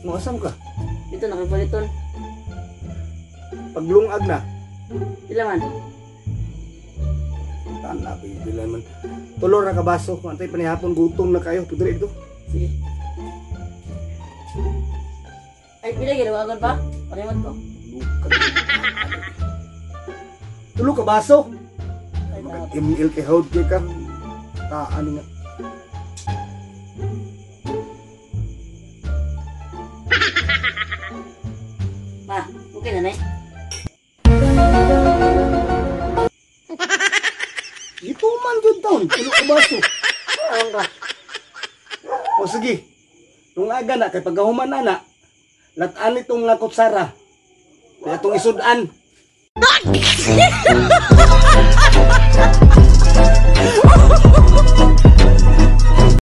Muasam ka. Dito nakipaliton. Paglungag na. Pila man? Tana, bibilan man. Tulor na kabaso. Kung antay panihapon, gutom na kayo. Pudre ito. Sige. Ay, pila ginawagan pa? Palimot ko. Tulo ka baso. Ay, dapat. Mag-email kay Haud kay ka. Taan nga. Ma, okay na na eh. Ito man yun taon. Tulo ka baso. Alam ka. O sige. Nung aga na, kay pagkahuman na na, lataan itong nga kutsara. Kaya itong isudan.